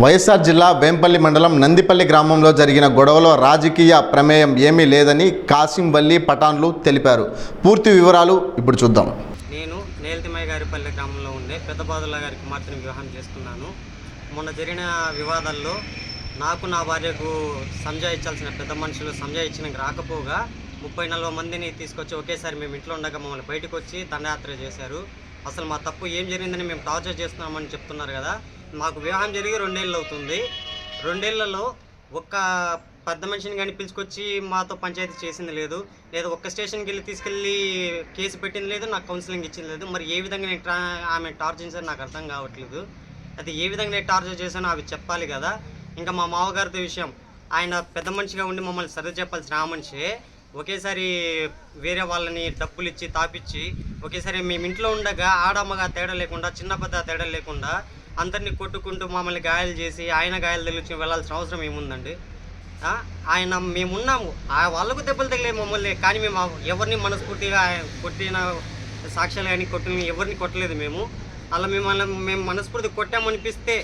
వైఎస్ఆర్ జిల్లా వేంపల్లి మండలం నందిపల్లి గ్రామంలో జరిగిన గొడవలో రాజకీయ ప్రమేయం ఏమీ లేదని కాసిం వల్లి పఠాన్లు తెలిపారు. పూర్తి వివరాలు ఇప్పుడు చూద్దాం. నేను నేల్తిమయ్య గారిపల్లి గ్రామంలో ఉండే పెద్దబాదుల గారి కుమార్తెను వివాహం చేస్తున్నాను. మొన్న జరిగిన వివాదాల్లో నాకు నా భార్యకు సంజాయించాల్సిన పెద్ద మనుషులు సంజాయించడానికి రాకపోగా 30-40 మందిని తీసుకొచ్చి ఒకేసారి మేము ఇంట్లో ఉండగా మమ్మల్ని బయటకు వచ్చి దండయాత్ర చేశారు. అసలు మా తప్పు ఏం జరిగిందని మేము టార్చర్ చేస్తున్నామని చెప్తున్నారు కదా. మాకు వివాహం జరిగి 2 ఏళ్ళు అవుతుంది. 2 ఏళ్లలో ఒక్క పెద్ద మనిషిని కానీ పిలుచుకొచ్చి మాతో పంచాయతీ చేసింది లేదు, లేదా ఒక్క స్టేషన్కి వెళ్ళి తీసుకెళ్ళి కేసు పెట్టింది లేదు, నాకు కౌన్సిలింగ్ ఇచ్చింది లేదు. మరి ఏ విధంగా నేను ఆమె టార్చర్ చేశాను నాకు అర్థం కావట్లేదు. అది ఏ విధంగా నేను టార్చర్ చేశానో అవి చెప్పాలి కదా. ఇంకా మా మామగారితో విషయం, ఆయన పెద్ద మనిషిగా ఉండి మమ్మల్ని సర్ది చెప్పాల్సిన ఆ మనిషి ఒకేసారి వేరే వాళ్ళని డబ్బులు ఇచ్చి తాపిచ్చి ఒకేసారి మేము ఇంట్లో ఉండగా ఆడమ్మగా తేడా లేకుండా చిన్న పెద్ద తేడా లేకుండా అందరినీ కొట్టుకుంటూ మమ్మల్ని గాయాలు చేసి ఆయన గాయాలు తెలిసి వెళ్ళాల్సిన అవసరం ఏముందండి. ఆయన మేమున్నాము, వాళ్ళకు దెబ్బలు తగిలే మమ్మల్ని, కానీ మేము ఎవరిని మనస్ఫూర్తిగా కొట్టిన సాక్ష్యాలు కానీ కొట్టిన ఎవరిని కొట్టలేదు. మేము అలా మేము మనస్ఫూర్తి కొట్టామనిపిస్తే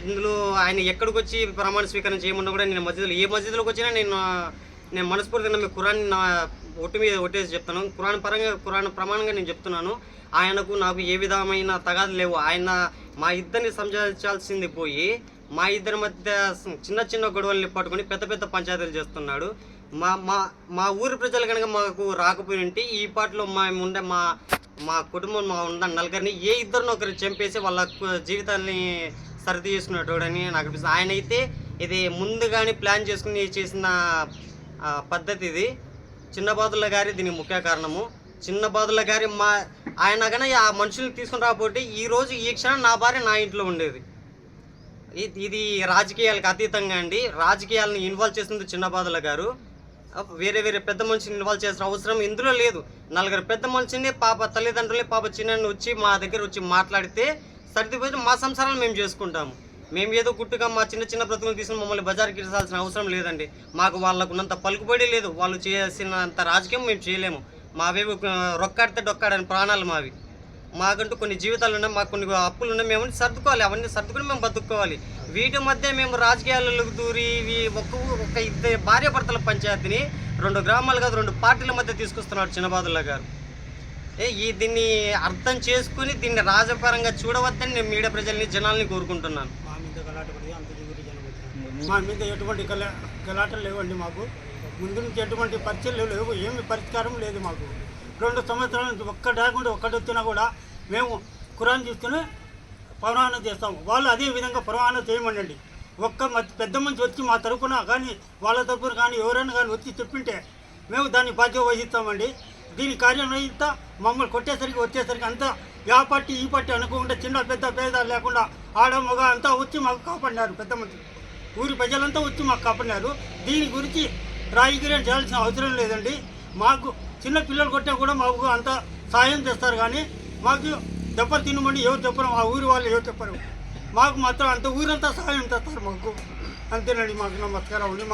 ఇందులో ఆయన ఎక్కడికి వచ్చి ప్రమాణ స్వీకారం చేయమన్నా కూడా నేను ఏ మస్జిద్లోకి వచ్చినా నేను మనస్ఫూర్తిగా మీ ఖురాన్ నా ఒట్టు మీద ఒట్టేసి చెప్తాను. ఖురాన్ ప్రమాణంగా నేను చెప్తున్నాను. ఆయనకు నాకు ఏ విధమైన తగాదు లేవు. ఆయన మా ఇద్దరిని సంజాయించాల్సింది పోయి మా ఇద్దరి మధ్య చిన్న గొడవల్ని పట్టుకొని పెద్ద పంచాయతీలు చేస్తున్నాడు. మా ఊరి ప్రజలు కనుక మాకు రాకపోయింటే ఈ పాటలో ఉండే మా కుటుంబం ఉన్న నలుగురిని ఏ ఇద్దరిని ఒకరు చంపేసి వాళ్ళ జీవితాన్ని సర్ది చేసుకునేటోడని నాకు అనిపిస్తుంది. ఆయన అయితే ఇది ముందుగానే ప్లాన్ చేసుకుని చేసిన పద్ధతి ఇది. చిన్నబాదుల గారి దీనికి ముఖ్య కారణము. చిన్నబాదుల గారి ఆయన కానీ ఆ మనుషుల్ని తీసుకుని రాకపోతే ఈరోజు ఈ క్షణం నా భార్య నా ఇంట్లో ఉండేది. ఇది రాజకీయాలకు అతీతంగా అండి. రాజకీయాలను ఇన్వాల్వ్ చేసింది చిన్నబాదుల గారు. వేరే పెద్ద మనిషిని ఇన్వాల్వ్ చేసిన అవసరం ఇందులో లేదు. 4 పెద్ద మనిషిని తల్లిదండ్రులే చిన్న వచ్చి మా దగ్గర వచ్చి మాట్లాడితే సర్దిపోయి మా సంసారాలు మేము చేసుకుంటాము. మేము ఏదో గుట్టుగా మా చిన్న బ్రతుకులు తీసుకుని మమ్మల్ని బజార్కి ఇచ్చాల్సిన అవసరం లేదండి. మాకు వాళ్ళకున్నంత పలుకుబడి లేదు. వాళ్ళు చేసినంత రాజకీయం మేము చేయలేము. మావి రొక్కాడితే డొక్కాడని ప్రాణాలు మావి. మాకంటూ కొన్ని జీవితాలు ఉన్నాయి, మాకు కొన్ని అప్పులు ఉన్నాయి. మేము సర్దుకోవాలి, అవన్నీ సర్దుకుని మేము బతుక్కోవాలి. వీటి మధ్య మేము రాజకీయాలకు దూరి ఒక ఇద్దరు భార్యాభర్తల పంచాయతీని 2 గ్రామాలు కాదు 2 పార్టీల మధ్య తీసుకొస్తున్నాడు చిన్నబాదుల్లా గారు. దీన్ని అర్థం చేసుకుని దీన్ని రాజపరంగా చూడవద్దని నేను మీడియా ప్రజల్ని జనాల్ని కోరుకుంటున్నాను. మా మీద ఎటువంటి గలాటలు లేవండి. మాకు ముందు నుంచి ఎటువంటి పరిచయాలు లేవు, ఏమి పరిష్కారం లేదు. మాకు 2 సంవత్సరాల నుంచి ఒక్కటి వచ్చినా కూడా మేము ఖురాన్ తీసుకుని ప్రమాణం చేస్తాము. వాళ్ళు అదే విధంగా ప్రమాణం చేయమనండి. పెద్ద మనిషి వచ్చి మా తరపున కానీ వాళ్ళ తరపున కానీ ఎవరైనా కానీ వచ్చి చెప్పింటే మేము దాన్ని బాధ్యత వహిస్తామండి. దీని కార్యనిర్వహిస్తా మమ్మల్ని వచ్చేసరికి అంతా ఆ పార్టీ ఈ పార్టీ అనుకోకుండా చిన్న పెద్ద భేదాలు లేకుండా ఆడ మగ అంతా వచ్చి మాకు కాపాడినారు. పెద్ద మంది ఊరి ప్రజలంతా వచ్చి మాకు కాపాడినారు. దీని గురించి రాజకీయం చేయాల్సిన అవసరం లేదండి. మాకు చిన్న పిల్లలు కొట్టినా కూడా మాకు అంతా సాయం చేస్తారు, కానీ మాకు దెబ్బలు తినమని ఎవరు చెప్పరు, మా ఊరి వాళ్ళు ఎవరు చెప్పరు. మాకు మాత్రం అంత ఊరంతా సాయం చేస్తారు మాకు. అంతేనండి. మాకు నమస్కారం అండి.